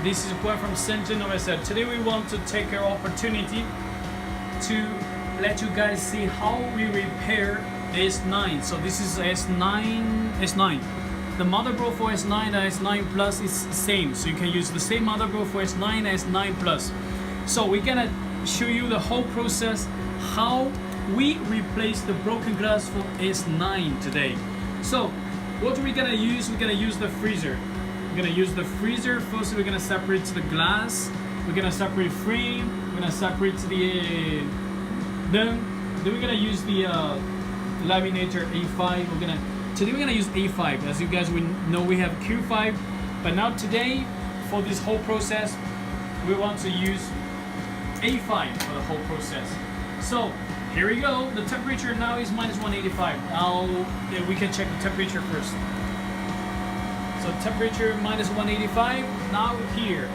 This is Juan from G960. Today we want to take our opportunity to let you guys see how we repair the S9. So this is S9. The motherboard for S9 and S9 Plus is the same. So you can use the same motherboard for S9 and S9 Plus. So we're gonna show you the whole process, how we replace the broken glass for S9 today. So what we're gonna use, we're gonna use the freezer. We're gonna use the freezer. First we're gonna separate the glass. We're gonna separate frame. We're gonna separate the then we're gonna use the laminator A5. Today we're gonna use A5. As you guys know, we have Q5, but now today for this whole process we want to use A5 for the whole process. So here we go. The temperature now is -185. Now we can check the temperature first. So temperature -185. Now here.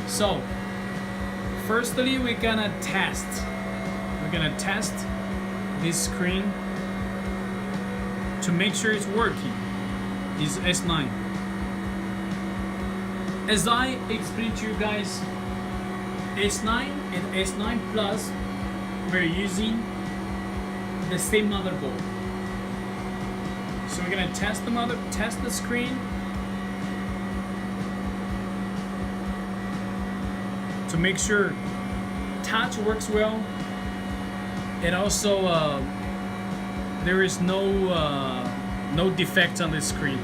So firstly we're gonna test. We're gonna test this screen to make sure it's working. This S9. As I explained to you guys, S9 and S9 Plus, we're using the same motherboard. So we're gonna test the screen to make sure touch works well, and also there is no defects on this screen.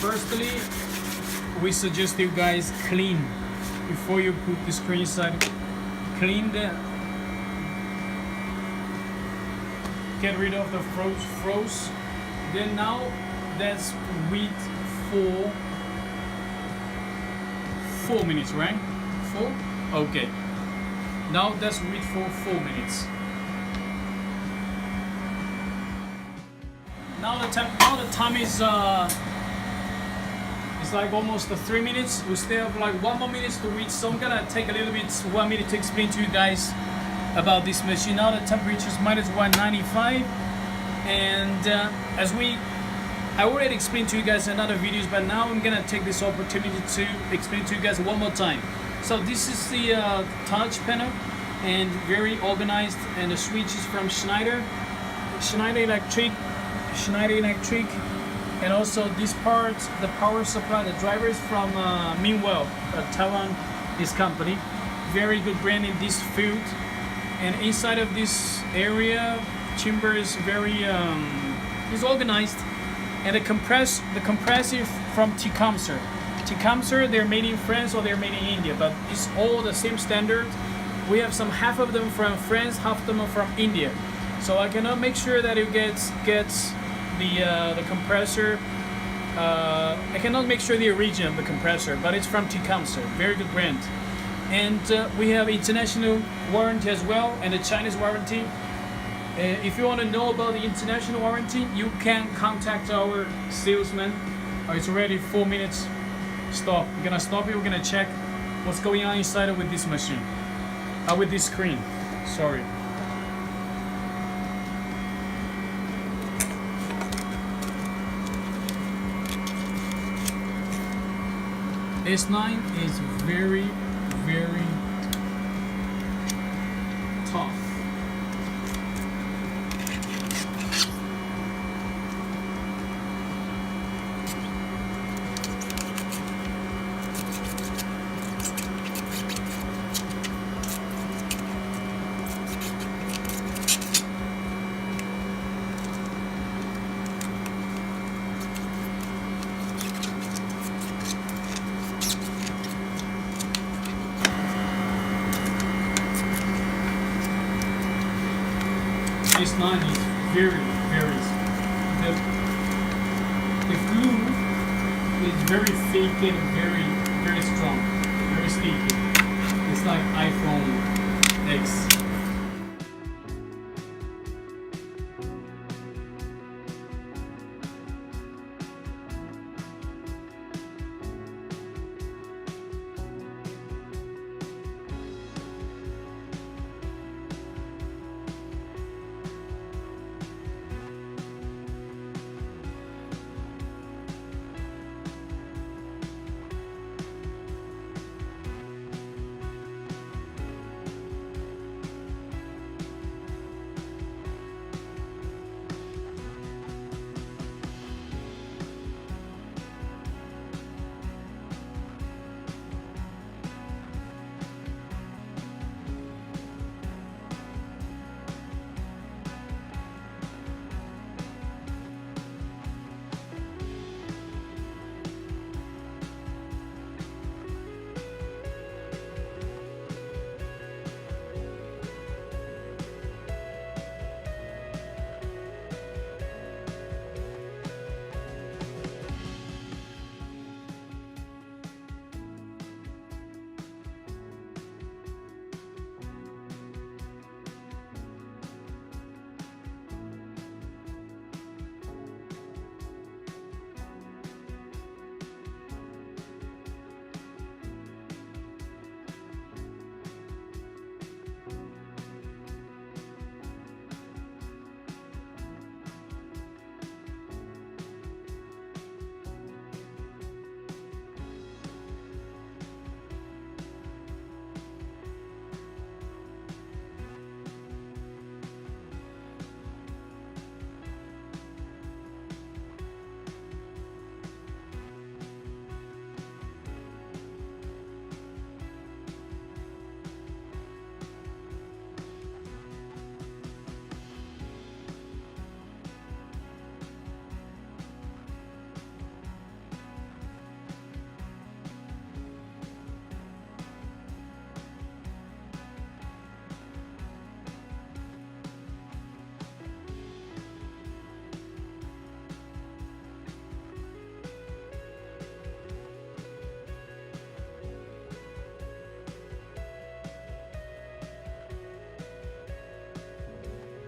Firstly, we suggest you guys clean before you put the screen inside. Clean get rid of the froze. Then now that's wait for 4 minutes, right? 4? Okay. Now that's wait for 4 minutes. Now the time is it's like almost 3 minutes. We still have like 1 more minute to wait, so I'm gonna take a little bit 1 minute to explain to you guys about this machine. Now the temperature is -195, and as I already explained to you guys in other videos, but now I'm gonna take this opportunity to explain to you guys one more time. So this is the touch panel, and very organized, and the switch is from Schneider Electric. And also this part, the power supply, the driver is from Meanwell, Taiwan, this company. Very good brand in this field. And inside of this area, chamber is very is organized. And the compressor from Tecumseh. Tecumseh, they're made in France or they're made in India, but it's all the same standard. We have half of them from France, half of them are from India. So I cannot make sure that it gets the compressor. I cannot make sure the origin of the compressor, but it's from Tecumseh, very good brand. And we have international warranty as well, and a Chinese warranty. If you want to know about the international warranty, you can contact our salesman. It's already 4 minutes. Stop. We're gonna stop it. We're gonna check what's going on inside with this machine, with this screen. Sorry. S9 is very, very tough. S9 is very, very, the glue is very thick and very, very strong. Very very sticky. It's like iPhone X.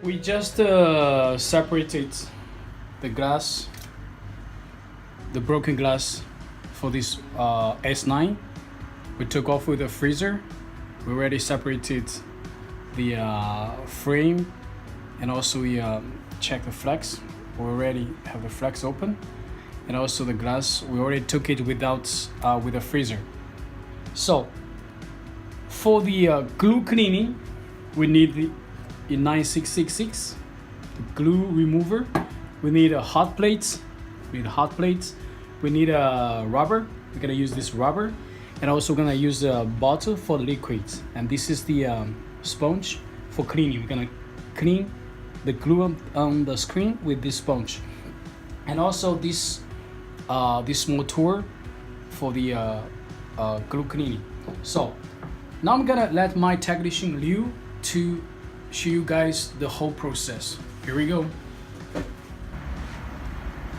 We just separated the glass, the broken glass for this S9. We took off with the freezer. We already separated the frame, and also we checked the flex. We already have the flex open, and also the glass. We already took it without with the freezer. So for the glue cleaning, we need the G960, the glue remover. We need a hot plate. We need a rubber. We're gonna use this rubber, and also gonna use a bottle for the liquid. And this is the sponge for cleaning. We're gonna clean the glue on the screen with this sponge, and also this small tool for the glue cleaning. So now I'm gonna let my technician Liu to show you guys the whole process. Here we go.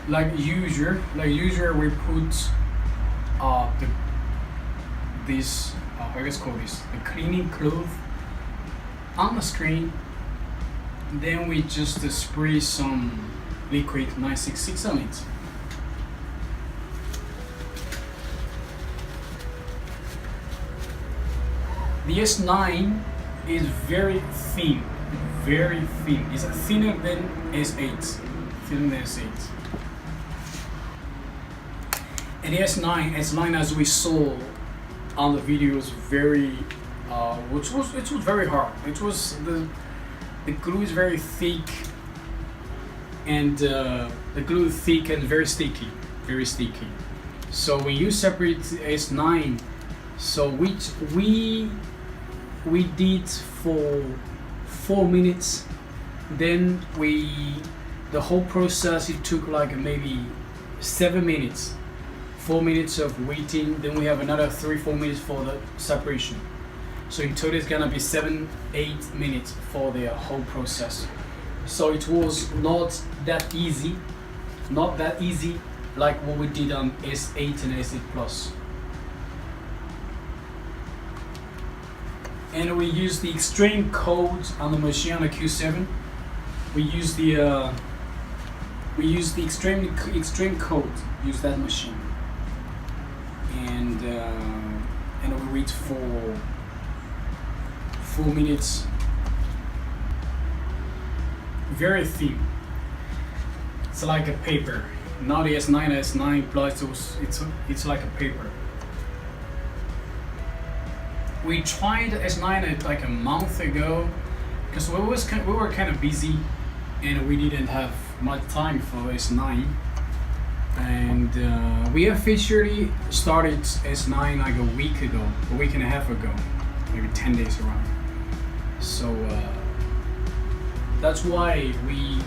Like usual, we put this I guess call this the cleaning cloth on the screen. Then we just spray some liquid G960 on it. The S9 is very thin. It's thinner than S8. And the S9 as we saw on the video was very, it was very hard. It was the glue is very thick, and the glue is thick and very sticky. So when you separate S9, so which we did for 4 minutes, then the whole process, it took like maybe 7 minutes. 4 minutes of waiting, then we have another 3-4 minutes for the separation. So in total it's gonna be 7-8 minutes for the whole process. So it was not that easy like what we did on S8 and S8 Plus. and we use the extreme cold on the machine on the Q7. We use the extreme cold. Use that machine, and we wait for 4 minutes. Very thin. It's like a paper. Now the S9 Plus, it's like a paper. We tried S9 like a month ago because we were kind of busy and we didn't have much time for S9. And we officially started S9 like a week and a half ago, maybe 10 days around. So that's why we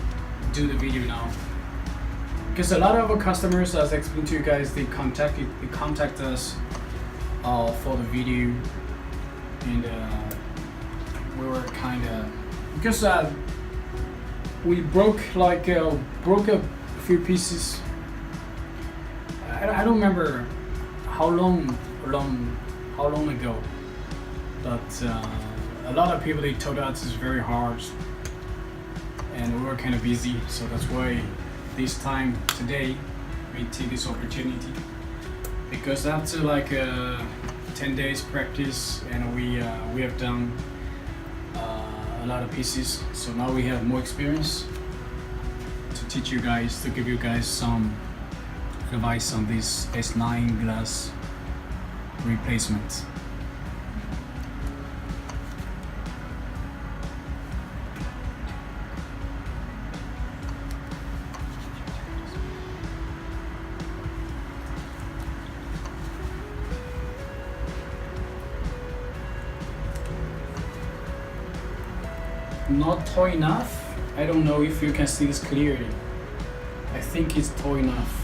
do the video now. Because a lot of our customers, as I explained to you guys, they contact us for the video, and we were kind of, because we broke a few pieces. I don't remember how long ago, but a lot of people, they told us it's very hard, and we were kind of busy, so that's why this time today we take this opportunity, because after like 10 days practice, and we have done a lot of pieces, so now we have more experience to teach you guys, to give you guys some advice on this S9 glass replacement. Not tall enough. I don't know if you can see this clearly. I think it's tall enough.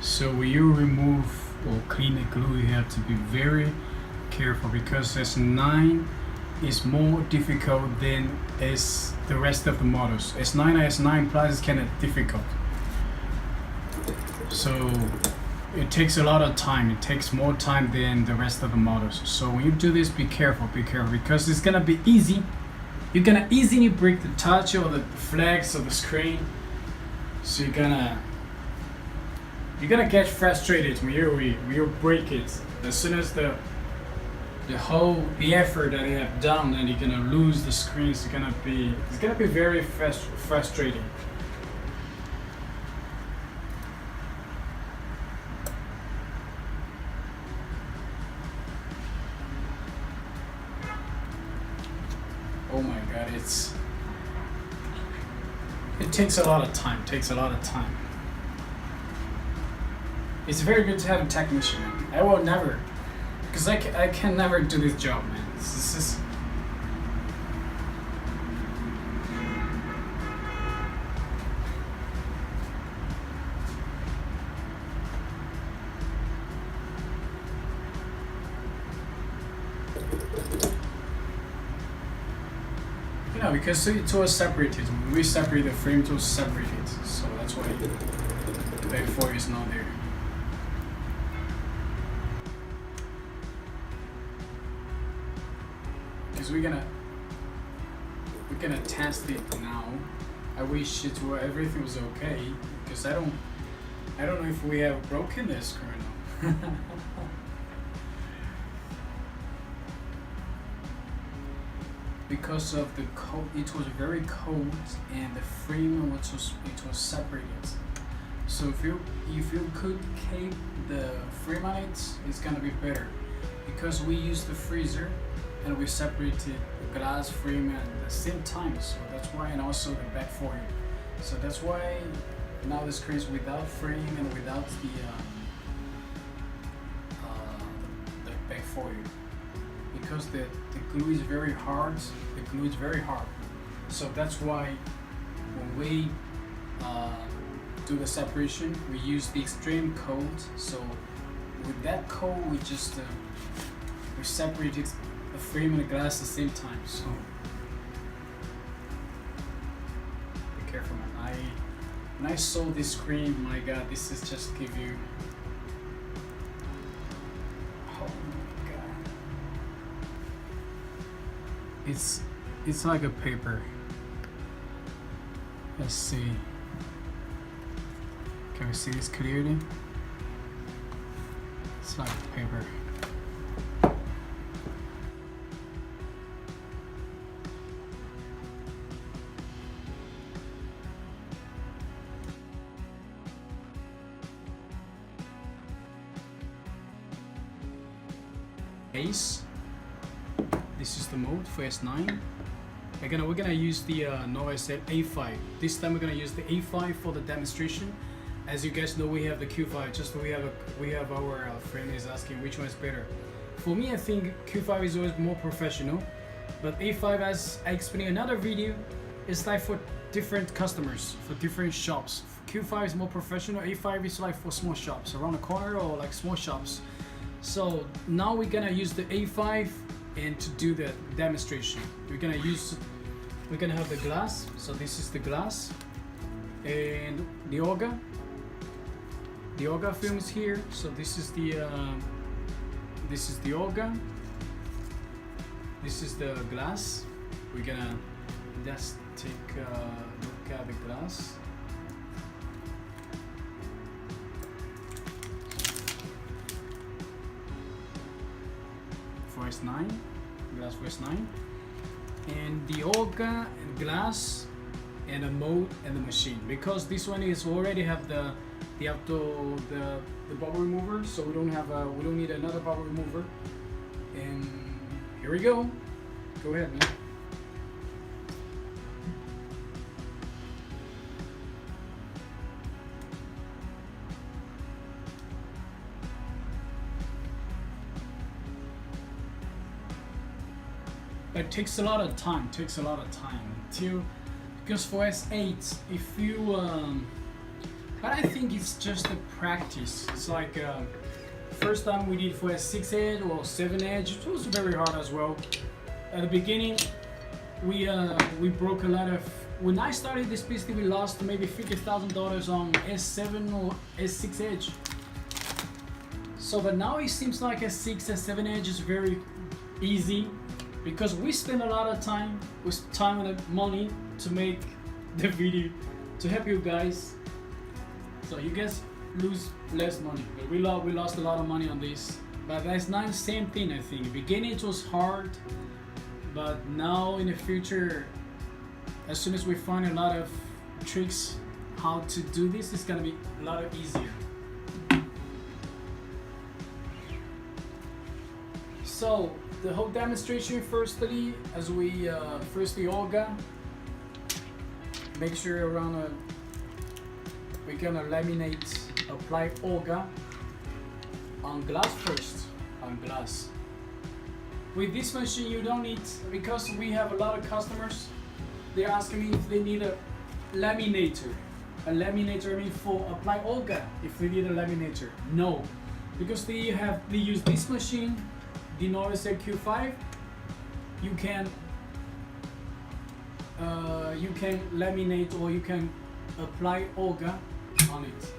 So when you remove or clean the glue, you have to be very careful, because S9 is more difficult than the rest of the models. S9 and S9 Plus is kind of difficult. So it takes a lot of time. It takes more time than the rest of the models. So when you do this, be careful, because it's gonna be easy. You're gonna easily break the touch or the flags of the screen. So you're gonna get frustrated when you break it. As soon as the effort that you have done, and you're gonna lose the screen, it's gonna be very frustrating. Oh my god, it takes a lot of time. It's very good to have a technician. I will never, because I can never do this job, man. This is because it was separated. We separate the frame to separate it, so that's why the back foil is not there. Because we're gonna test it now. I wish everything was okay, because I don't know if we have broken this kernel. Because of the cold, it was very cold, and the frame was separated. So if you could keep the frame on it, it's gonna be better. Because we use the freezer, and we separated the glass frame at the same time, so that's why, and also the back foil. So that's why now the screen is without frame and without the back foil, because the glue is very hard. The glue is very hard, so that's why when we do the separation, we use the extreme cold. So with that cold, we just we separated the frame and the glass at the same time. So be careful, man. When I saw this screen, my God, this is just give you. Oh my God. It's like a paper. Let's see. Can we see this clearly? It's like paper. Ace. This is the mode for S9. We're gonna use the Nova A5. This time we're gonna use the A5 for the demonstration. As you guys know, we have the Q5. Just we have our friend is asking which one is better. For me, I think Q5 is always more professional, but A5, as I explained in another video, is like for different customers, for different shops. Q5 is more professional. A5 is like for small shops around the corner or like small shops. So now we're gonna use the A5 and to do the demonstration. We're gonna have the glass. So this is the glass and the Olga. The Olga film is here. So this is the Olga. This is the glass. We're gonna just take a look at the glass. For S9, glass for S9, and the Olga and glass and the mold and the machine, because this one is already have the bubble remover, so we don't need another bubble remover. And here we go. Go ahead, man. It takes a lot of time. Because for S8, if you but I think it's just a practice. It's like first time we did for S6 edge or 7 edge, it was very hard as well. At the beginning, we broke a lot of. When I started this piece, we lost maybe $50,000 on S7 or S6 edge. So, but now it seems like S6, S7 edge is very easy, because we spend a lot of time and money to make the video to help you guys, so you guys lose less money. But we lost a lot of money on this, but that's not the same thing. I think beginning it was hard, but now in the future, as soon as we find a lot of tricks how to do this, it's gonna be a lot easier. So the whole demonstration, firstly, as we firstly Olga, make sure around we're gonna laminate, apply Olga on glass first, on glass. With this machine you don't need, because we have a lot of customers, they're asking me if they need a laminator. A laminator, I mean, for apply Olga, if they need a laminator. No, because they use this machine, the G960 Q5, you can laminate or you can apply Olga on it.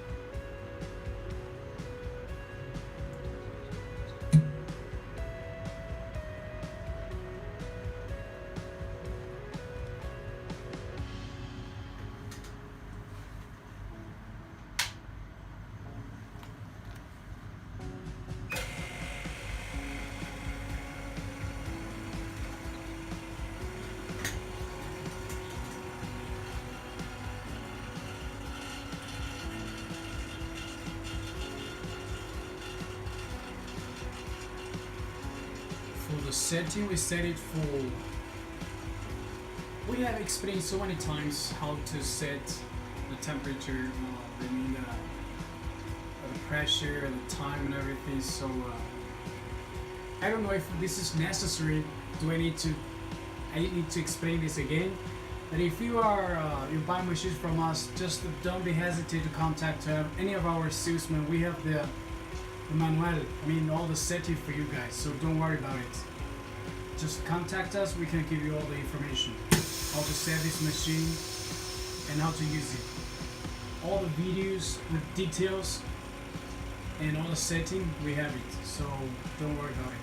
setting, we set it for. We have explained so many times how to set the temperature, the pressure, the time, and everything. So I don't know if this is necessary. I need to explain this again. But if you buy machines from us, just don't be hesitant to contact any of our salesmen. We have the manual, all the setting for you guys. So don't worry about it. Just contact us. We can give you all the information. How to set this machine and how to use it. All the videos with details and all the setting, we have it. So don't worry about it.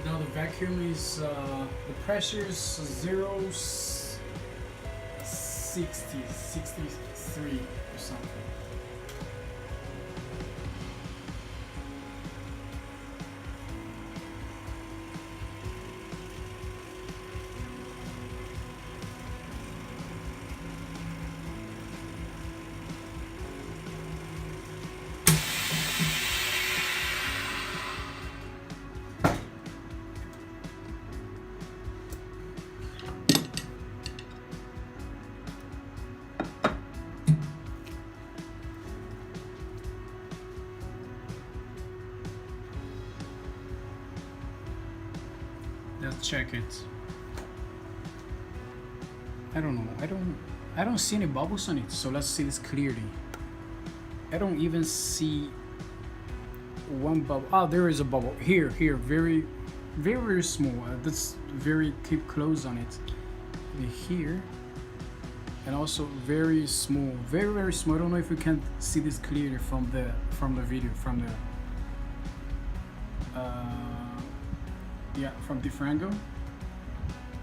Now the vacuum is the pressure is 63 or something. Let's check it. I don't know. I don't see any bubbles on it. So let's see this clearly. I don't even see one bubble. Oh, there is a bubble here. Very, very small. That's very keep close on it. Here, and also very small. Very small. I don't know if you can see this clearly from the video from different angle.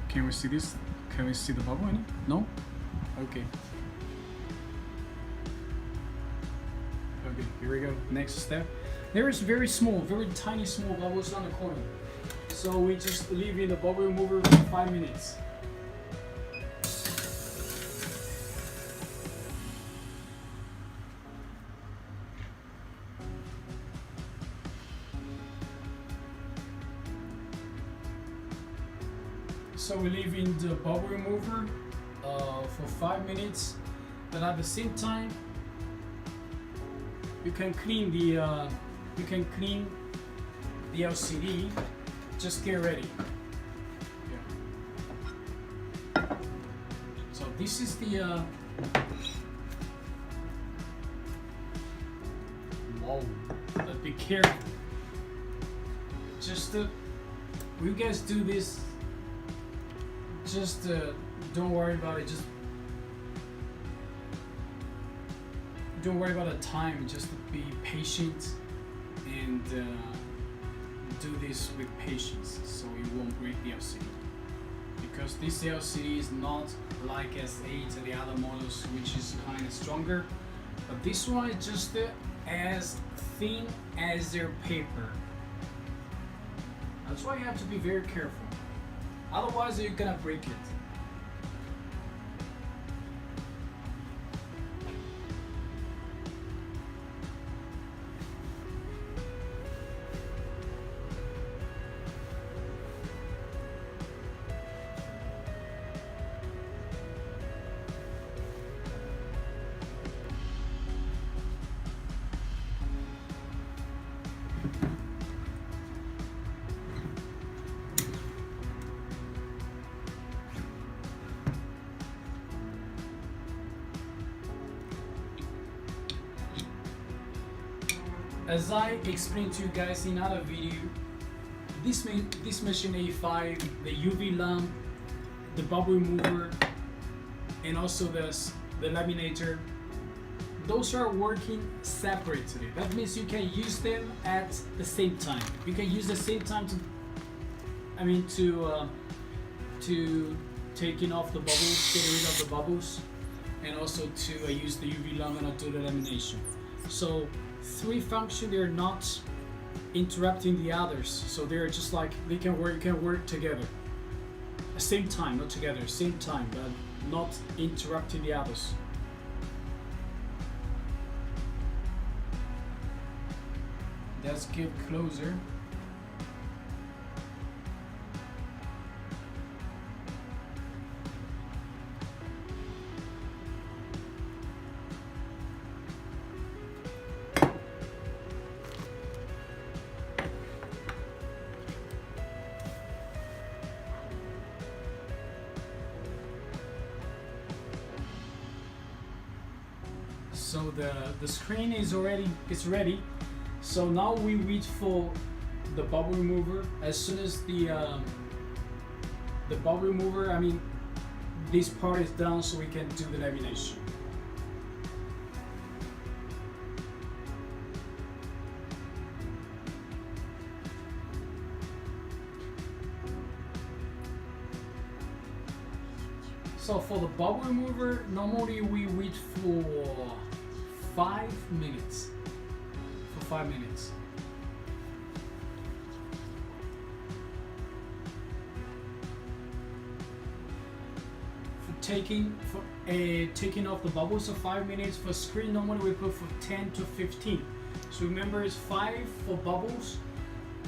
Can we see this? Can we see the bubble in it? No? Okay. Okay, here we go. Next step. There is very small, very tiny small bubbles on the corner. So we just leave in the bubble remover for 5 minutes. So we leave in the bubble remover for 5 minutes, but at the same time, you can clean the LCD. Just get ready. Yeah. So this is the whoa! But be careful. Just you guys do this. Just don't worry about it. Just don't worry about the time. Just be patient and do this with patience, so you won't break the LCD. Because this LCD is not like S8 or the other models, which is kind of stronger. But this one is just as thin as their paper. That's why you have to be very careful. Otherwise, you're gonna break it. As I explained to you guys in another video, this machine A5, the UV lamp, the bubble remover, and also the laminator, those are working separately. That means you can use them at the same time. You can use the same time to taking off the bubbles, getting rid of the bubbles, and also to use the UV lamp and do the lamination. So 3 functions, they're not interrupting the others, so they're just like they can work together. same time, not together, same time, but not interrupting the others. Let's get closer. So the screen is ready. So now we wait for the bubble remover. As soon as the bubble remover, I mean, this part is done, so we can do the lamination. So for the bubble remover, normally we wait for 5 minutes. For 5 minutes. For taking off the bubbles, so 5 minutes. For screen, normally we put for 10 to 15. So remember, it's 5 for bubbles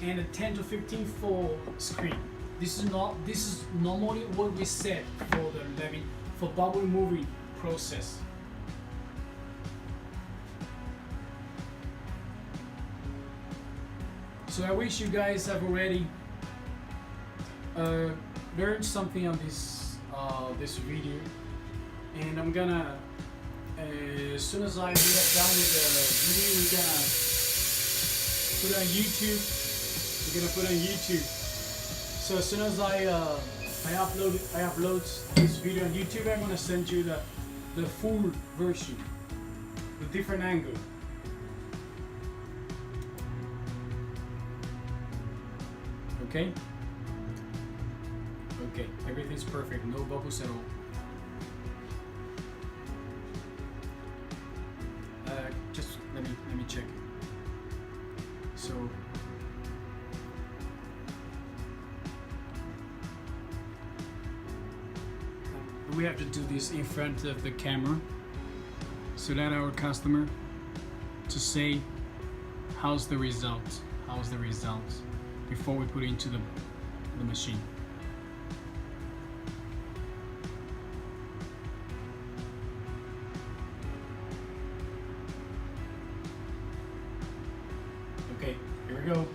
and 10 to 15 for screen. This is normally what we set for bubble removing process. So I wish you guys have already learned something on this video, and I'm gonna as soon as I get done with the video, we're gonna put it on YouTube. So as soon as I upload this video on YouTube, I'm gonna send you the full version, the different angle. Okay? Okay, everything's perfect, no bubbles at all. Just let me check. So we have to do this in front of the camera so that our customer to say how's the result before we put it into the machine. Okay, here we go.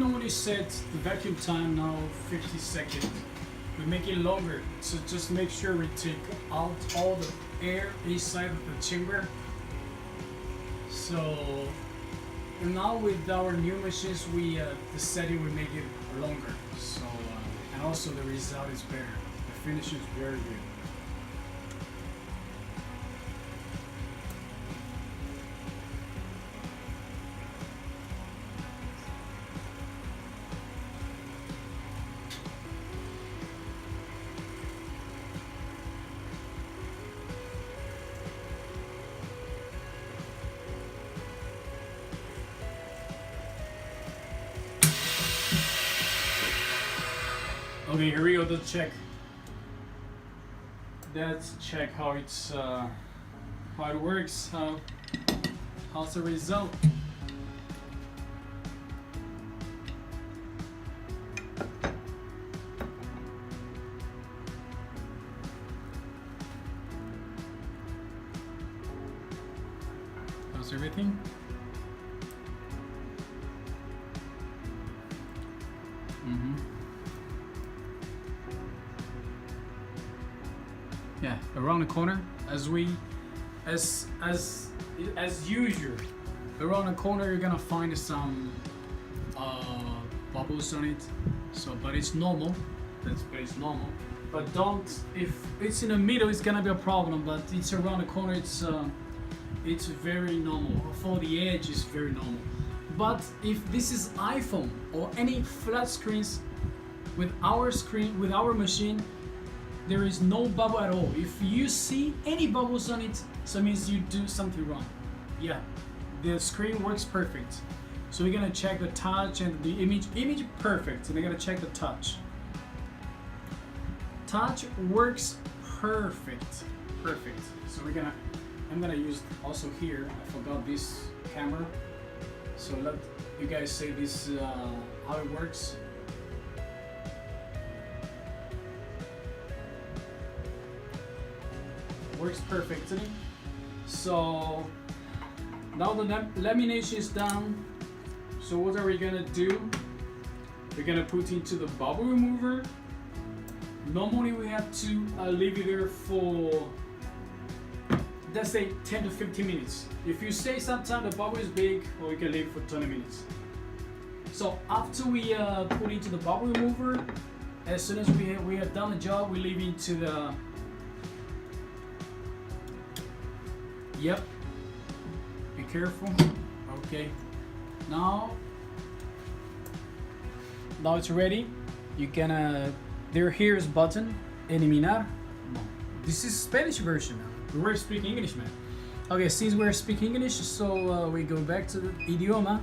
normally set the vacuum time now 50 seconds. We make it longer, so just make sure we take out all the air inside of the chamber. So now with our new machines, the setting we make it longer. So and also the result is better. The finish is very good. Okay, here we go to check. Let's check how it's how it works. How's the result? How's everything? Yeah, around the corner, as usual, around the corner you're gonna find some bubbles on it. So, but it's normal. It's normal. But don't, if it's in the middle, it's gonna be a problem. But it's around the corner, it's very normal. For the edge, it's very normal. But if this is iPhone or any flat screens with our screen, with our machine, there is no bubble at all. If you see any bubbles on it, so it means you do something wrong. Yeah, the screen works perfect. So we're gonna check the touch and the image perfect. And we're gonna check the touch. Touch works perfect. So I'm gonna use also here. I forgot this camera. So let you guys say this how it works. Works perfectly. So now the lamination is done. So what are we gonna do? We're gonna put into the bubble remover. Normally we have to leave it there for, let's say 10 to 15 minutes. If you say sometimes the bubble is big, or we can leave it for 20 minutes. So after we put into the bubble remover, as soon as we have done the job, we leave into the, yep, be careful. Okay, now it's ready. You can here's button eliminar. No, this is Spanish version now. We're speaking English, man. Okay, since we're speaking English, so we go back to the idioma.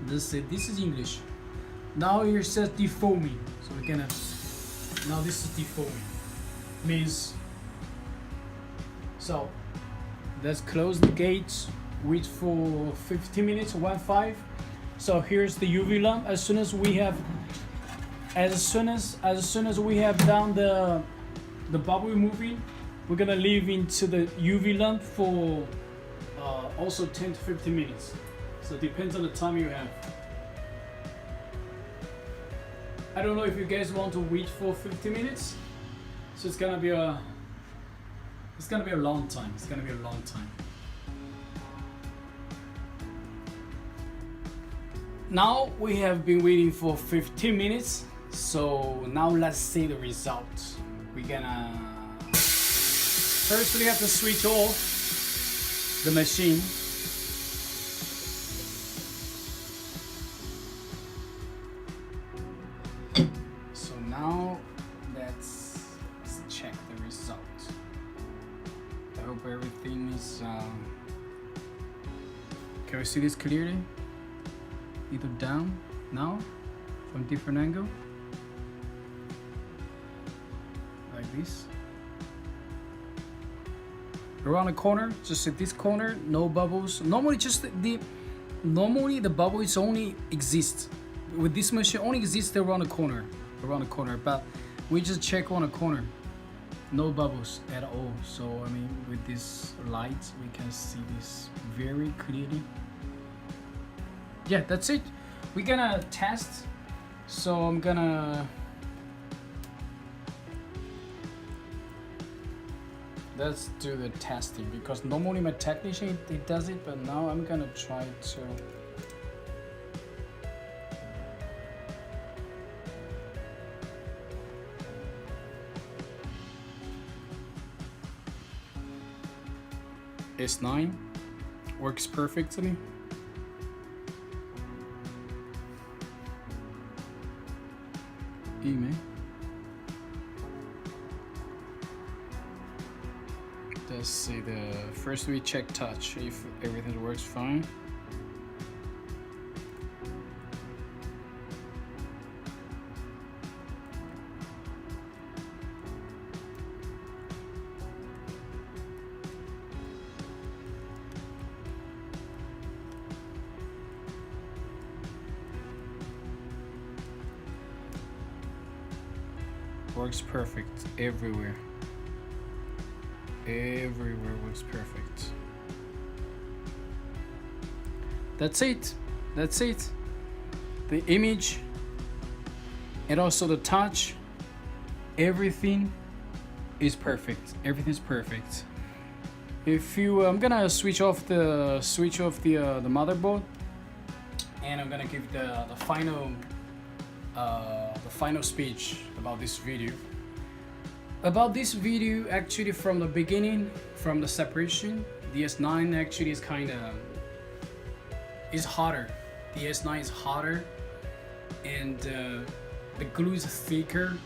This is English. Now here says defoaming. So we're gonna, now this is defoaming. Means, so let's close the gate, wait for 15 minutes, 1.5. So here's the UV lamp. As soon as we have done the bubble removing, we're gonna leave into the UV lamp for also 10 to 15 minutes. So it depends on the time you have. I don't know if you guys want to wait for 50 minutes. So it's gonna be a long time. Now we have been waiting for 15 minutes. So now let's see the result. We're gonna, first we have to switch off the machine. So now let's check the result. I hope everything is, can we see this clearly? Either down now from different angle. Like this. Around the corner, just at this corner, no bubbles. Normally the bubble is only exists with this machine, only exists around the corner, but we just check on the corner, no bubbles at all. So I mean, with this light we can see this very clearly. Yeah, that's it. we're gonna test. So I'm gonna let's do the testing, because normally my technician he does it, but now I'm gonna try to. S9 works perfectly. Email. Let's see, first we check touch if everything works fine. Works perfect everywhere. Everywhere works perfect. That's it. That's it. The image and also the touch, everything is perfect. Everything's perfect. If you, I'm gonna switch off the motherboard, and I'm gonna give the final speech about this video. Actually, from the beginning, from the separation, the S9 actually is hotter. The S9 is hotter, and the glue is thicker.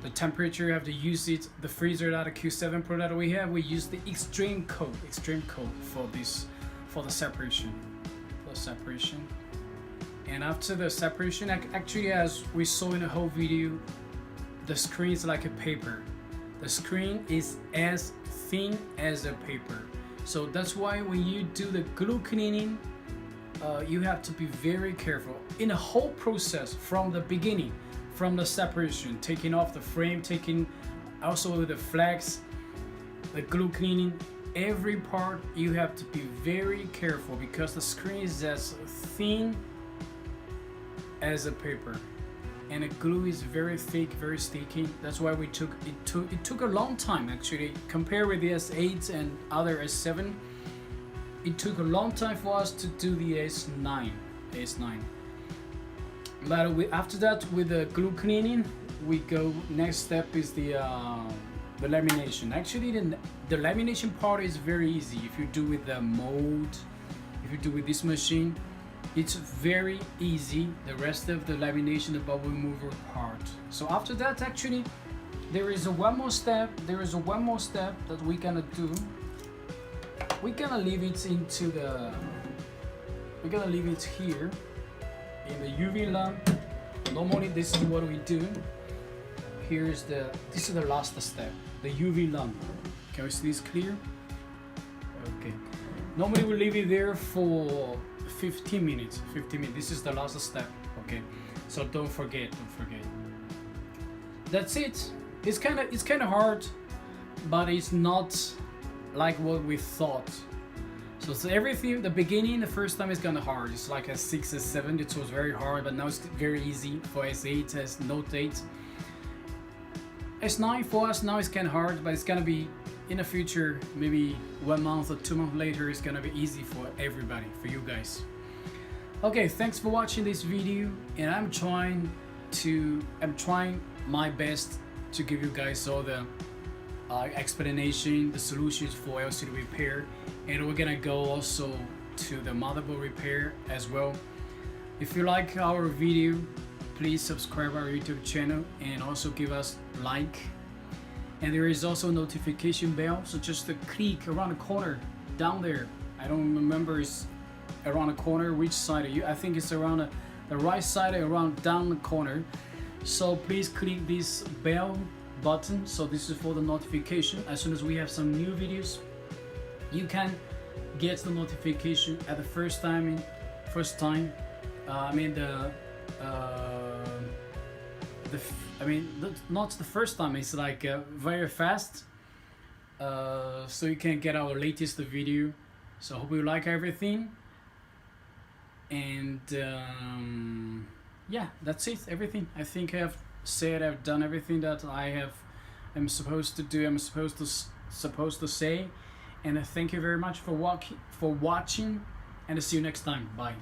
The temperature you have to use it. The freezer that a Q7 Pro that we have, we use the extreme coat for the separation. And after the separation, actually, as we saw in the whole video, the screen is like a paper. The screen is as thin as a paper. So that's why when you do the glue cleaning, you have to be very careful in the whole process, from the beginning, from the separation, taking off the frame, taking also the flex, the glue cleaning, every part you have to be very careful, because the screen is as thin as a paper, and the glue is very thick, very sticky. That's why it took a long time actually, compared with the S8 and other S7. It took a long time for us to do the S9. But after that, with the glue cleaning, we go, next step is the lamination. Actually, the lamination part is very easy. If you do with the mold, if you do with this machine, it's very easy. The rest of the lamination, the bubble remover part. So after that, actually, there is one more step that we're gonna do. We're gonna leave it here in the UV lamp. Normally this is what we do. This is the last step, the UV lamp. Can we see this clear? Okay. Normally we leave it there for 15 minutes. This is the last step. Okay. So don't forget. That's it. It's kind of hard, but it's not like what we thought. So everything, the beginning, the first time is kind of hard. It's like a 6 or 7. It was very hard, but now it's very easy for S8, as Note 8. S9 for us now is kind of hard, but it's gonna be in the future, maybe 1 month or 2 months later, it's gonna be easy for everybody, for you guys. Okay, thanks for watching this video, and I'm trying my best to give you guys all the explanation, the solutions for LCD repair, and we're gonna go also to the motherboard repair as well. If you like our video, please subscribe our YouTube channel and also give us like. And there is also a notification bell, so just click around the corner down there. I don't remember, it's around the corner which side are you. I think it's around the right side, around down the corner. So please click this bell button. So this is for the notification. As soon as we have some new videos, you can get the notification at the first time. Not the first time. It's like very fast. So you can get our latest video. So I hope you like everything. And yeah, that's it. Everything. I think I've done everything that I'm supposed to do. I'm supposed to say. And I thank you very much for watching. And I'll see you next time. Bye.